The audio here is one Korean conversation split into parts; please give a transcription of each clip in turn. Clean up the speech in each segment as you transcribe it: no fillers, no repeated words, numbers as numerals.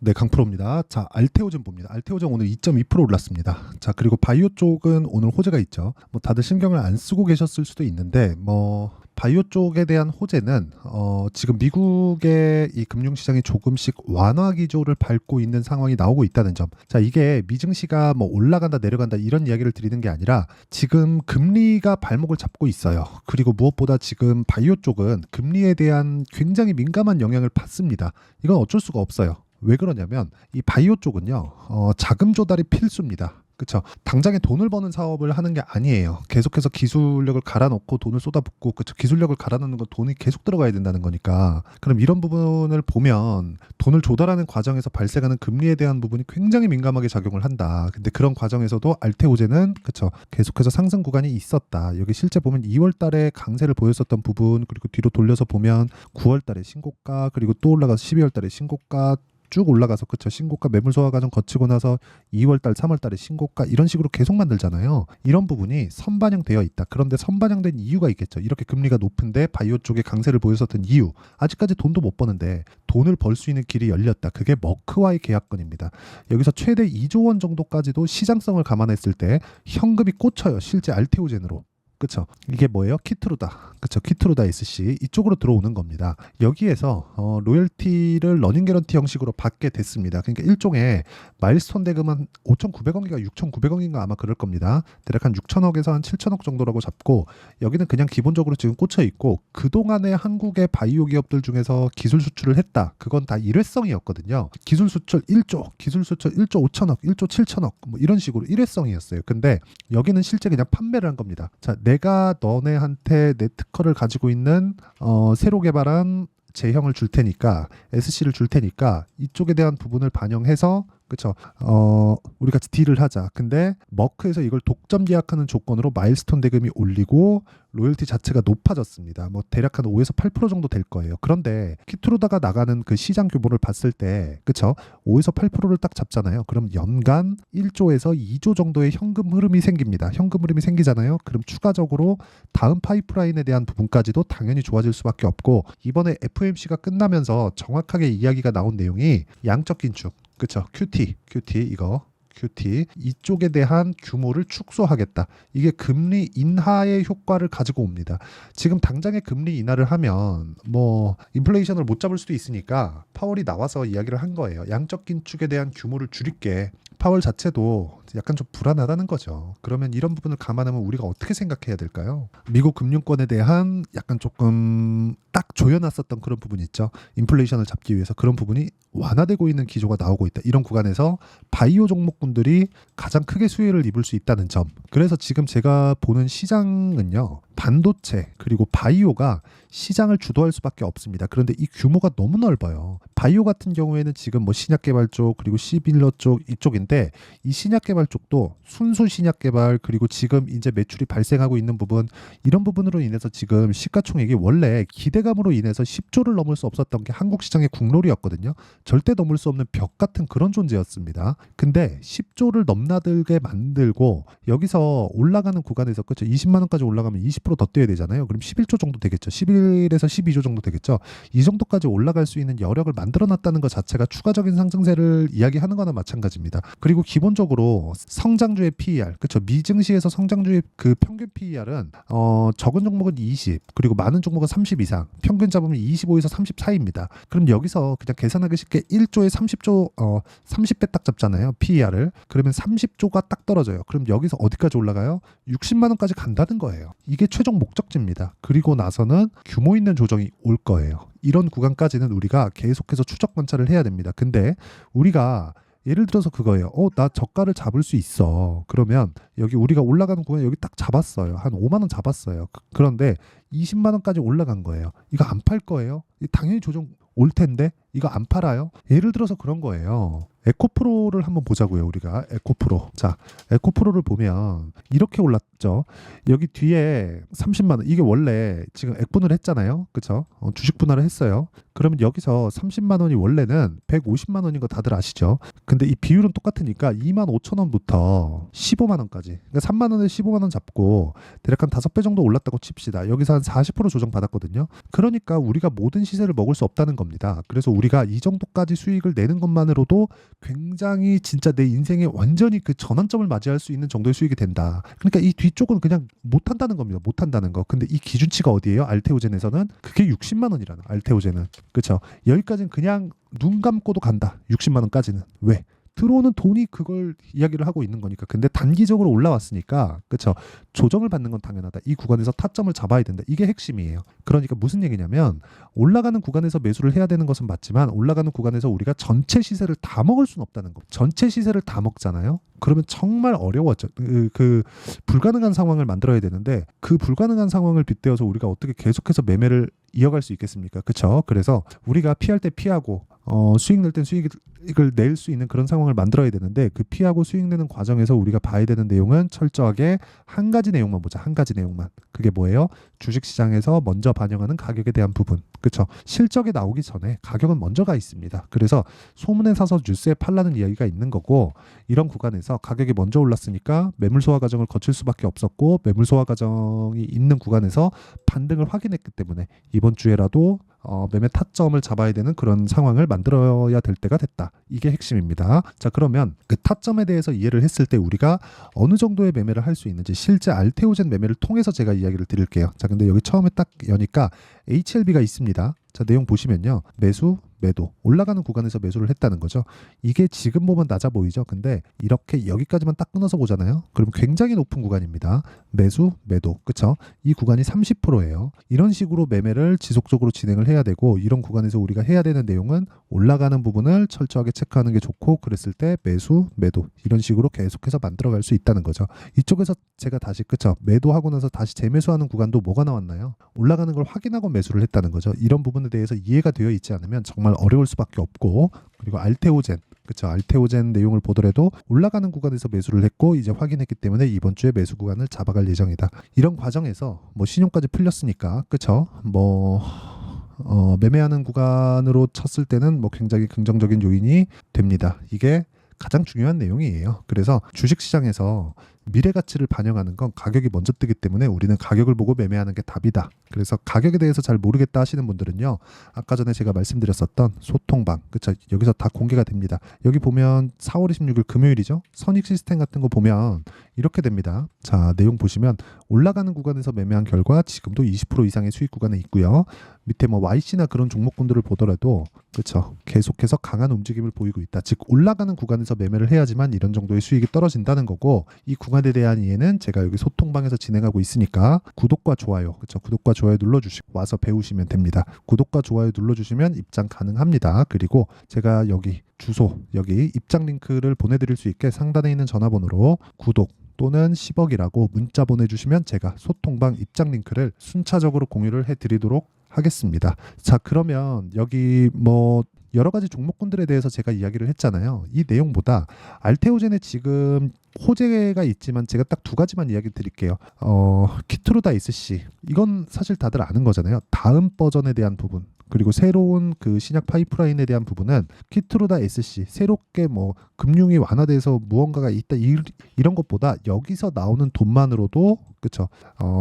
네, 강프로입니다. 자, 알테오젠 봅니다. 알테오젠 오늘 2.2% 올랐습니다. 자, 그리고 바이오 쪽은 오늘 호재가 있죠. 뭐 다들 신경을 안 쓰고 계셨을 수도 있는데 바이오 쪽에 대한 호재는 지금 미국의 이 금융시장이 조금씩 완화 기조를 밟고 있는 상황이 나오고 있다는 점. 자, 이게 미증시가 뭐 올라간다 내려간다 이런 이야기를 드리는 게 아니라 지금 금리가 발목을 잡고 있어요. 그리고 무엇보다 지금 바이오 쪽은 금리에 대한 굉장히 민감한 영향을 받습니다. 이건 어쩔 수가 없어요. 왜 그러냐면 이 바이오 쪽은요 자금 조달이 필수입니다. 그렇죠. 당장에 돈을 버는 사업을 하는 게 아니에요. 계속해서 기술력을 갈아넣고 돈을 쏟아붓고, 그렇죠. 기술력을 갈아넣는 건 돈이 계속 들어가야 된다는 거니까. 그럼 이런 부분을 보면 돈을 조달하는 과정에서 발생하는 금리에 대한 부분이 굉장히 민감하게 작용을 한다. 근데 그런 과정에서도 알테오젠은 그렇죠. 계속해서 상승 구간이 있었다. 여기 실제 보면 2월 달에 강세를 보였었던 부분, 그리고 뒤로 돌려서 보면 9월 달에 신고가, 그리고 또 올라가서 12월 달에 신고가 쭉 올라가서 그쵸 신고가 매물 소화 과정 거치고 나서 2월달 3월달에 신고가 이런 식으로 계속 만들잖아요. 이런 부분이 선반영되어 있다. 그런데 선반영된 이유가 있겠죠. 이렇게 금리가 높은데 바이오 쪽에 강세를 보였었던 이유, 아직까지 돈도 못 버는데 돈을 벌 수 있는 길이 열렸다. 그게 머크와의 계약건입니다. 여기서 최대 2조 원 정도까지도 시장성을 감안했을 때 현금이 꽂혀요. 실제 알테오젠으로. 그쵸. 이게 뭐예요? 키트루다. 그쵸. 키트루다 SC 이쪽으로 들어오는 겁니다. 여기에서 로열티를 러닝 개런티 형식으로 받게 됐습니다. 그러니까 일종의 마일스톤 대금은 5,900원인가 6,900원인가 아마 그럴 겁니다. 대략 한 6천억에서 한 7천억 정도라고 잡고, 여기는 그냥 기본적으로 지금 꽂혀 있고, 그동안에 한국의 바이오 기업들 중에서 기술 수출을 했다. 그건 다 일회성이었거든요. 기술 수출 1조, 기술 수출 1조 5천억, 1조 7천억 뭐 이런 식으로 일회성이었어요. 근데 여기는 실제 그냥 판매를 한 겁니다. 자, 내가 너네한테 내 특허를 가지고 있는 새로 개발한 제형을 줄 테니까, SC를 줄 테니까 이쪽에 대한 부분을 반영해서 그쵸. 우리 같이 딜을 하자. 근데 머크에서 이걸 독점 계약하는 조건으로 마일스톤 대금이 올리고 로열티 자체가 높아졌습니다. 뭐 대략 한 5에서 8% 정도 될 거예요. 그런데 키트로다가 나가는 그 시장 규모를 봤을 때 그쵸. 5에서 8%를 딱 잡잖아요. 그럼 연간 1조에서 2조 정도의 현금 흐름이 생깁니다. 현금 흐름이 생기잖아요. 그럼 추가적으로 다음 파이프라인에 대한 부분까지도 당연히 좋아질 수밖에 없고, 이번에 FOMC가 끝나면서 정확하게 이야기가 나온 내용이 양적 긴축, 그쵸. QT 이거 QT 이쪽에 대한 규모를 축소하겠다. 이게 금리 인하의 효과를 가지고 옵니다. 지금 당장에 금리 인하를 하면 뭐 인플레이션을 못 잡을 수도 있으니까 파월이 나와서 이야기를 한 거예요. 양적 긴축에 대한 규모를 줄일게. 파월 자체도 약간 좀 불안하다는 거죠. 그러면 이런 부분을 감안하면 우리가 어떻게 생각해야 될까요? 미국 금융권에 대한 약간 조금 딱 조여놨었던 그런 부분이 있죠. 인플레이션을 잡기 위해서 그런 부분이 완화되고 있는 기조가 나오고 있다. 이런 구간에서 바이오 종목군들이 가장 크게 수혜를 입을 수 있다는 점. 그래서 지금 제가 보는 시장은요, 반도체 그리고 바이오가 시장을 주도할 수밖에 없습니다. 그런데 이 규모가 너무 넓어요. 바이오 같은 경우에는 지금 뭐 신약 개발 쪽 그리고 시빌러 쪽 이쪽인데, 이 신약 개발 쪽도 순수 신약 개발 그리고 지금 이제 매출이 발생하고 있는 부분, 이런 부분으로 인해서 지금 시가총액이 원래 기대감으로 인해서 10조를 넘을 수 없었던 게 한국 시장의 국룰이었거든요. 절대 넘을 수 없는 벽 같은 그런 존재였습니다. 근데 10조를 넘나들게 만들고 여기서 올라가는 구간에서 그렇죠. 20만 원까지 올라가면 20%더 뛰어야 되잖아요. 그럼 11조 정도 되겠죠. 11에서 12조 정도 되겠죠. 이 정도까지 올라갈 수 있는 여력을 만들어놨다는 것 자체가 추가적인 상승세를 이야기하는 거나 마찬가지입니다. 그리고 기본적으로 성장주의 PER, 그렇죠. 미증시에서 성장주의 그 평균 PER은 적은 종목은 20, 그리고 많은 종목은 30 이상, 평균 잡으면 25에서 30 사이입니다. 그럼 여기서 그냥 계산하기 쉽게 1조에 30조 30배 딱 잡잖아요. PER을. 그러면 30조가 딱 떨어져요. 그럼 여기서 어디까지 올라가요? 60만 원까지 간다는 거예요. 이게 최종 목적지입니다. 그리고 나서는 규모 있는 조정이 올 거예요. 이런 구간까지는 우리가 계속해서 추적 관찰을 해야 됩니다. 근데 우리가 예를 들어서 그거예요. 나 저가를 잡을 수 있어. 그러면 여기 우리가 올라가는 구간 여기 딱 잡았어요. 한 5만 원 잡았어요. 그런데 20만 원까지 올라간 거예요. 이거 안 팔 거예요? 당연히 조정 올 텐데 이거 안 팔아요? 예를 들어서 그런 거예요. 에코프로를 한번 보자고요. 우리가 에코프로. 자, 에코프로를 보면 이렇게 없죠. 여기 뒤에 30만 원 이게 원래 지금 액분을 했잖아요. 그쵸? 주식 분할을 했어요. 그러면 여기서 30만 원이 원래는 150만 원인 거 다들 아시죠? 근데 이 비율은 똑같으니까 2만 5천 원부터 15만 원까지. 그러니까 3만 원에 15만 원 잡고 대략 한 5배 정도 올랐다고 칩시다. 여기서 한 40% 조정 받았거든요. 그러니까 우리가 모든 시세를 먹을 수 없다는 겁니다. 그래서 우리가 이 정도까지 수익을 내는 것만으로도 굉장히 진짜 내 인생에 완전히 그 전환점을 맞이할 수 있는 정도의 수익이 된다. 그러니까 이 뒤쪽은 그냥 못한다는 겁니다. 못한다는 거. 근데 이 기준치가 어디예요? 알테오젠에서는 그게 60만 원이라는 알테오젠은. 그렇죠? 여기까지는 그냥 눈 감고도 간다. 60만 원까지는. 왜? 들어오는 돈이 그걸 이야기를 하고 있는 거니까. 근데 단기적으로 올라왔으니까 그렇죠. 조정을 받는 건 당연하다. 이 구간에서 타점을 잡아야 된다. 이게 핵심이에요. 그러니까 무슨 얘기냐면 올라가는 구간에서 매수를 해야 되는 것은 맞지만 올라가는 구간에서 우리가 전체 시세를 다 먹을 수는 없다는 거. 전체 시세를 다 먹잖아요. 그러면 정말 어려워져. 그 불가능한 상황을 만들어야 되는데 그 불가능한 상황을 빗대어서 우리가 어떻게 계속해서 매매를 이어갈 수 있겠습니까? 그렇죠? 그래서 우리가 피할 때 피하고 수익 낼 땐 수익을 낼 수 있는 그런 상황을 만들어야 되는데 그 피하고 수익 내는 과정에서 우리가 봐야 되는 내용은 철저하게 한 가지 내용만 보자. 한 가지 내용만. 그게 뭐예요? 주식시장에서 먼저 반영하는 가격에 대한 부분. 그렇죠? 실적이 나오기 전에 가격은 먼저 가 있습니다. 그래서 소문에 사서 뉴스에 팔라는 이야기가 있는 거고 이런 구간에서 가격이 먼저 올랐으니까 매물 소화 과정을 거칠 수밖에 없었고 매물 소화 과정이 있는 구간에서 반등을 확인했기 때문에 이번 주에라도 매매 타점을 잡아야 되는 그런 상황을 만들어야 될 때가 됐다. 이게 핵심입니다. 자, 그러면 그 타점에 대해서 이해를 했을 때 우리가 어느 정도의 매매를 할 수 있는지 실제 알테오젠 매매를 통해서 제가 이야기를 드릴게요. 자, 근데 여기 처음에 딱 여니까 HLB가 있습니다. 자, 내용 보시면요. 매수, 매도. 올라가는 구간에서 매수를 했다는 거죠. 이게 지금 보면 낮아 보이죠. 근데 이렇게 여기까지만 딱 끊어서 보잖아요. 그럼 굉장히 높은 구간입니다. 매수, 매도. 그쵸? 이 구간이 30%예요. 이런 식으로 매매를 지속적으로 진행을 해야 되고 이런 구간에서 우리가 해야 되는 내용은 올라가는 부분을 철저하게 체크하는 게 좋고 그랬을 때 매수, 매도. 이런 식으로 계속해서 만들어갈 수 있다는 거죠. 이쪽에서 제가 다시 그쵸? 매도하고 나서 다시 재매수하는 구간도 뭐가 나왔나요? 올라가는 걸 확인하고 매수를 했다는 거죠. 이런 부분에 대해서 이해가 되어 있지 않으면 정말 어려울 수밖에 없고 그리고 알테오젠 그렇죠. 알테오젠 내용을 보더라도 올라가는 구간에서 매수를 했고 이제 확인했기 때문에 이번 주에 매수 구간을 잡아갈 예정이다. 이런 과정에서 뭐 신용까지 풀렸으니까 그렇죠. 뭐 매매하는 구간으로 쳤을 때는 뭐 굉장히 긍정적인 요인이 됩니다. 이게 가장 중요한 내용이에요. 그래서 주식시장에서 미래 가치를 반영하는 건 가격이 먼저 뜨기 때문에 우리는 가격을 보고 매매하는 게 답이다. 그래서 가격에 대해서 잘 모르겠다 하시는 분들은요. 아까 전에 제가 말씀드렸었던 소통방. 그쵸? 여기서 다 공개가 됩니다. 여기 보면 4월 26일 금요일이죠. 선익 시스템 같은 거 보면 이렇게 됩니다. 자, 내용 보시면 올라가는 구간에서 매매한 결과 지금도 20% 이상의 수익 구간에 있고요. 밑에 뭐 YC나 그런 종목군들을 보더라도 그렇죠. 계속해서 강한 움직임을 보이고 있다. 즉 올라가는 구간에서 매매를 해야지만 이런 정도의 수익이 떨어진다는 거고 이 구간에 대한 이해는 제가 여기 소통방에서 진행하고 있으니까 구독과 좋아요. 그렇죠. 구독과 좋아요 눌러주시고 와서 배우시면 됩니다. 구독과 좋아요 눌러주시면 입장 가능합니다. 그리고 제가 여기 주소 여기 입장 링크를 보내드릴 수 있게 상단에 있는 전화번호로 구독 또는 10억이라고 문자 보내주시면 제가 소통방 입장 링크를 순차적으로 공유를 해드리도록 하겠습니다. 자, 그러면 여기 뭐 여러 가지 종목군들에 대해서 제가 이야기를 했잖아요. 이 내용보다 알테오젠에 지금 호재가 있지만 제가 딱 두 가지만 이야기 드릴게요. 키트루다 SC 이건 사실 다들 아는 거잖아요. 다음 버전에 대한 부분 그리고 새로운 그 신약 파이프라인에 대한 부분은 키트루다 SC 새롭게 뭐 금융이 완화돼서 무언가가 있다 이런 것보다 여기서 나오는 돈만으로도 그쵸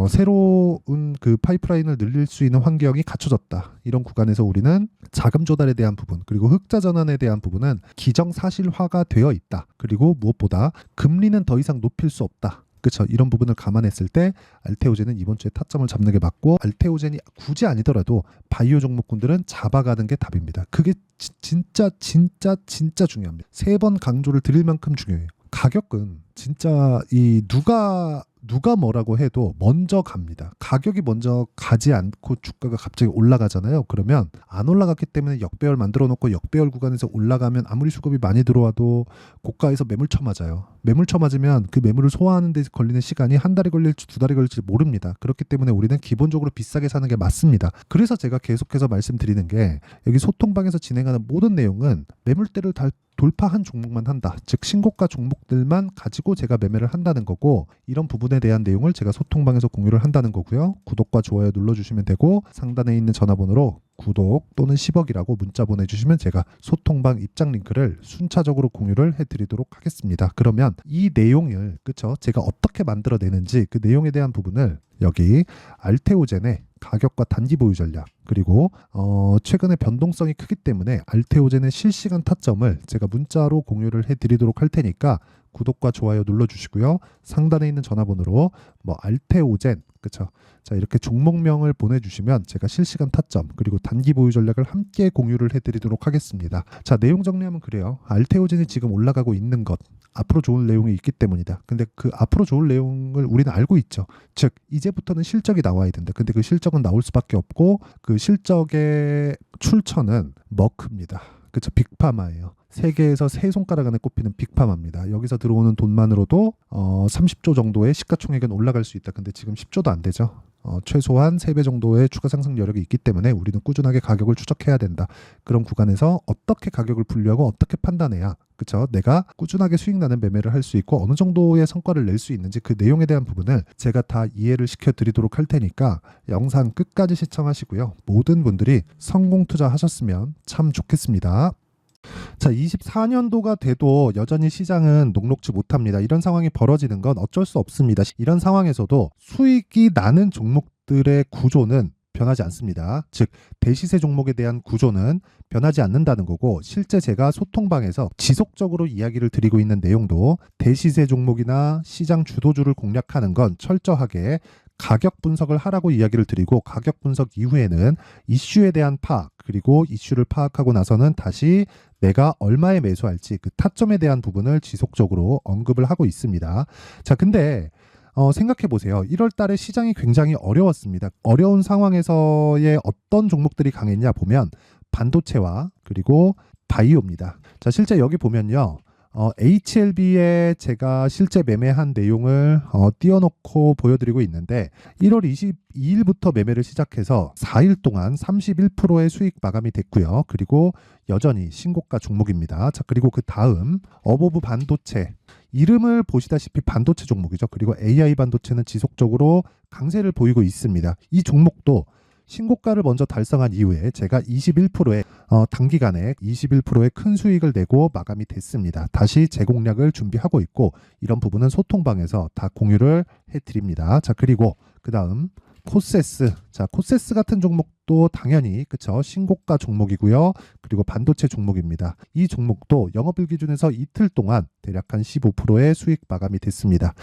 새로운 그 파이프라인을 늘릴 수 있는 환경이 갖춰졌다. 이런 구간에서 우리는 자금 조달에 대한 부분 그리고 흑자 전환에 대한 부분은 기정사실화가 되어 있다. 그리고 무엇보다 금리는 더 이상 높일 수 없다. 그렇죠. 이런 부분을 감안했을 때 알테오젠은 이번 주에 타점을 잡는 게 맞고 알테오젠이 굳이 아니더라도 바이오 종목군들은 잡아가는 게 답입니다. 그게 진짜 중요합니다. 3번 강조를 드릴 만큼 중요해요. 가격은 진짜 이 누가 뭐라고 해도 먼저 갑니다. 가격이 먼저 가지 않고 주가가 갑자기 올라가잖아요. 그러면 안 올라갔기 때문에 역배열 만들어 놓고 역배열 구간에서 올라가면 아무리 수급이 많이 들어와도 고가에서 매물 쳐맞아요. 매물 쳐맞으면 그 매물을 소화하는 데 걸리는 시간이 한 달이 걸릴지 2달이 걸릴지 모릅니다. 그렇기 때문에 우리는 기본적으로 비싸게 사는 게 맞습니다. 그래서 제가 계속해서 말씀드리는 게 여기 소통방에서 진행하는 모든 내용은 매물대를 돌파한 종목만 한다. 즉 신고가 종목들만 가지고 제가 매매를 한다는 거고 이런 부분에 부분에 대한 내용을 제가 소통방에서 공유를 한다는 거고요. 구독과 좋아요 눌러주시면 되고 상단에 있는 전화번호로 구독 또는 10억이라고 문자 보내주시면 제가 소통방 입장 링크를 순차적으로 공유를 해드리도록 하겠습니다. 그러면 이 내용을 그쵸? 제가 어떻게 만들어내는지 그 내용에 대한 부분을 여기 알테오젠의 가격과 단기 보유 전략 그리고 최근에 변동성이 크기 때문에 알테오젠의 실시간 타점을 제가 문자로 공유를 해드리도록 할 테니까 구독과 좋아요 눌러주시고요. 상단에 있는 전화번호로 뭐 알테오젠 그쵸? 자 이렇게 종목명을 보내주시면 제가 실시간 타점 그리고 단기 보유 전략을 함께 공유를 해드리도록 하겠습니다. 자 내용 정리하면 그래요. 알테오젠이 지금 올라가고 있는 것 앞으로 좋은 내용이 있기 때문이다. 근데 그 앞으로 좋은 내용을 우리는 알고 있죠. 즉 이제부터는 실적이 나와야 된다. 근데 그 실적은 나올 수밖에 없고 그 실적의 출처는 머크입니다. 그쵸? 빅파마예요. 세계에서 세 손가락 안에 꼽히는 빅파마입니다. 여기서 들어오는 돈만으로도 30조 정도의 시가총액은 올라갈 수 있다. 근데 지금 10조도 안 되죠. 최소한 3배 정도의 추가 상승 여력이 있기 때문에 우리는 꾸준하게 가격을 추적해야 된다. 그런 구간에서 어떻게 가격을 분류하고 어떻게 판단해야 그쵸? 내가 꾸준하게 수익 나는 매매를 할 수 있고 어느 정도의 성과를 낼 수 있는지 그 내용에 대한 부분을 제가 다 이해를 시켜드리도록 할 테니까 영상 끝까지 시청하시고요. 모든 분들이 성공 투자하셨으면 참 좋겠습니다. 자, 24년도가 돼도 여전히 시장은 녹록지 못합니다. 이런 상황이 벌어지는 건 어쩔 수 없습니다. 이런 상황에서도 수익이 나는 종목들의 구조는 변하지 않습니다. 즉 대시세 종목에 대한 구조는 변하지 않는다는 거고 실제 제가 소통방에서 지속적으로 이야기를 드리고 있는 내용도 대시세 종목이나 시장 주도주를 공략하는 건 철저하게 가격 분석을 하라고 이야기를 드리고 가격 분석 이후에는 이슈에 대한 파악 그리고 이슈를 파악하고 나서는 다시 내가 얼마에 매수할지 그 타점에 대한 부분을 지속적으로 언급을 하고 있습니다. 자, 근데 생각해 보세요. 1월 달에 시장이 굉장히 어려웠습니다. 어려운 상황에서의 어떤 종목들이 강했냐 보면 반도체와 그리고 바이오입니다. 자, 실제 여기 보면요. HLB에 제가 실제 매매한 내용을 띄워놓고 보여드리고 있는데 1월 22일부터 매매를 시작해서 4일 동안 31%의 수익 마감이 됐고요. 그리고 여전히 신고가 종목입니다. 자, 그리고 그 다음 어보브 반도체 이름을 보시다시피 반도체 종목이죠. 그리고 AI 반도체는 지속적으로 강세를 보이고 있습니다. 이 종목도 신고가를 먼저 달성한 이후에 제가 21%의 단기간에 21%의 큰 수익을 내고 마감이 됐습니다. 다시 재공략을 준비하고 있고 이런 부분은 소통방에서 다 공유를 해드립니다. 자 그리고 그 다음 코세스. 자 코세스 같은 종목도 당연히 그쵸 신고가 종목이고요. 그리고 반도체 종목입니다. 이 종목도 영업일 기준에서 이틀 동안 대략 한 15%의 수익 마감이 됐습니다.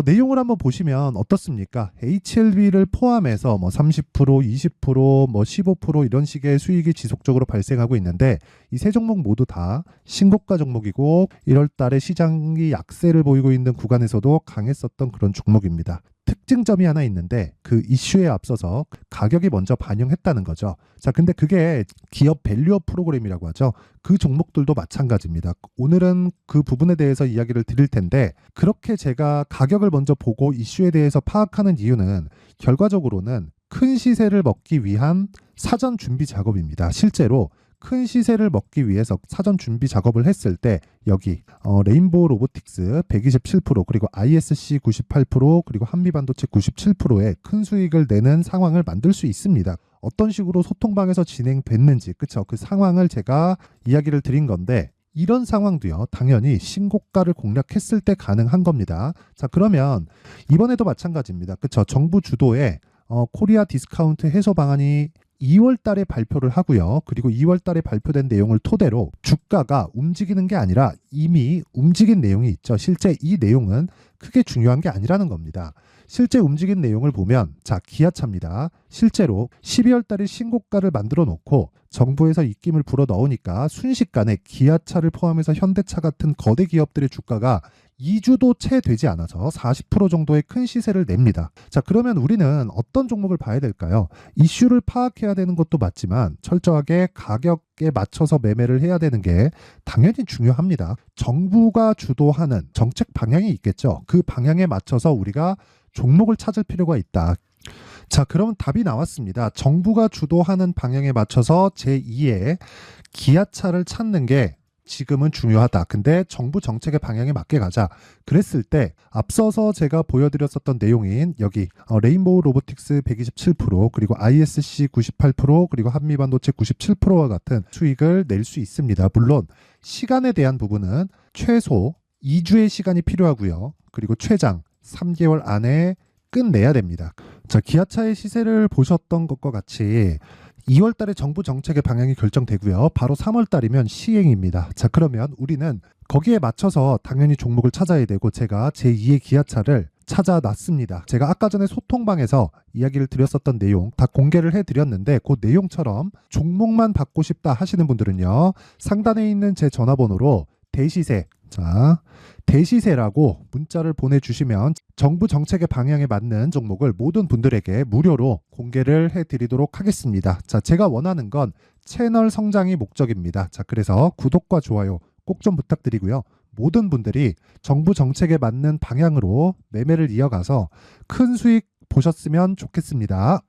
내용을 한번 보시면 어떻습니까? HLB를 포함해서 뭐 30%, 20%, 뭐 15% 이런 식의 수익이 지속적으로 발생하고 있는데 이 세 종목 모두 다 신고가 종목이고 1월 달에 시장이 약세를 보이고 있는 구간에서도 강했었던 그런 종목입니다. 특징점이 하나 있는데 그 이슈에 앞서서 가격이 먼저 반영했다는 거죠. 자, 근데 그게 기업 밸류업 프로그램이라고 하죠. 그 종목들도 마찬가지입니다. 오늘은 그 부분에 대해서 이야기를 드릴 텐데 그렇게 제가 가격을 먼저 보고 이슈에 대해서 파악하는 이유는 결과적으로는 큰 시세를 먹기 위한 사전 준비 작업입니다. 실제로 큰 시세를 먹기 위해서 사전 준비 작업을 했을 때 여기 레인보우 로보틱스 127% 그리고 ISC 98% 그리고 한미반도체 97%의 큰 수익을 내는 상황을 만들 수 있습니다. 어떤 식으로 소통방에서 진행됐는지 그쵸? 그 상황을 제가 이야기를 드린 건데 이런 상황도요 당연히 신고가를 공략했을 때 가능한 겁니다. 자 그러면 이번에도 마찬가지입니다. 그쵸? 정부 주도의 코리아 디스카운트 해소 방안이 2월 달에 발표를 하고요. 그리고 2월 달에 발표된 내용을 토대로 주가가 움직이는 게 아니라 이미 움직인 내용이 있죠. 실제 이 내용은 크게 중요한 게 아니라는 겁니다. 실제 움직인 내용을 보면 자 기아차입니다. 실제로 12월 달에 신고가를 만들어 놓고 정부에서 입김을 불어 넣으니까 순식간에 기아차를 포함해서 현대차 같은 거대 기업들의 주가가 2주도 채 되지 않아서 40% 정도의 큰 시세를 냅니다. 자, 그러면 우리는 어떤 종목을 봐야 될까요? 이슈를 파악해야 되는 것도 맞지만 철저하게 가격에 맞춰서 매매를 해야 되는 게 당연히 중요합니다. 정부가 주도하는 정책 방향이 있겠죠. 그 방향에 맞춰서 우리가 종목을 찾을 필요가 있다. 자, 그럼 답이 나왔습니다. 정부가 주도하는 방향에 맞춰서 제2의 기아차를 찾는 게 지금은 중요하다. 근데 정부 정책의 방향에 맞게 가자. 그랬을 때 앞서서 제가 보여드렸었던 내용인 여기 레인보우 로보틱스 127% 그리고 ISC 98% 그리고 한미반도체 97%와 같은 수익을 낼 수 있습니다. 물론 시간에 대한 부분은 최소 2주의 시간이 필요하고요. 그리고 최장 3개월 안에 끝내야 됩니다. 자, 기아차의 시세를 보셨던 것과 같이 2월 달에 정부 정책의 방향이 결정되고요. 바로 3월 달이면 시행입니다. 자, 그러면 우리는 거기에 맞춰서 당연히 종목을 찾아야 되고 제가 제2의 기아차를 찾아놨습니다. 제가 아까 전에 소통방에서 이야기를 드렸었던 내용 다 공개를 해드렸는데 그 내용처럼 종목만 받고 싶다 하시는 분들은요. 상단에 있는 제 전화번호로 대시세, 자, 대시세라고 문자를 보내주시면 정부 정책의 방향에 맞는 종목을 모든 분들에게 무료로 공개를 해드리도록 하겠습니다. 자, 제가 원하는 건 채널 성장이 목적입니다. 자, 그래서 구독과 좋아요 꼭 좀 부탁드리고요. 모든 분들이 정부 정책에 맞는 방향으로 매매를 이어가서 큰 수익 보셨으면 좋겠습니다.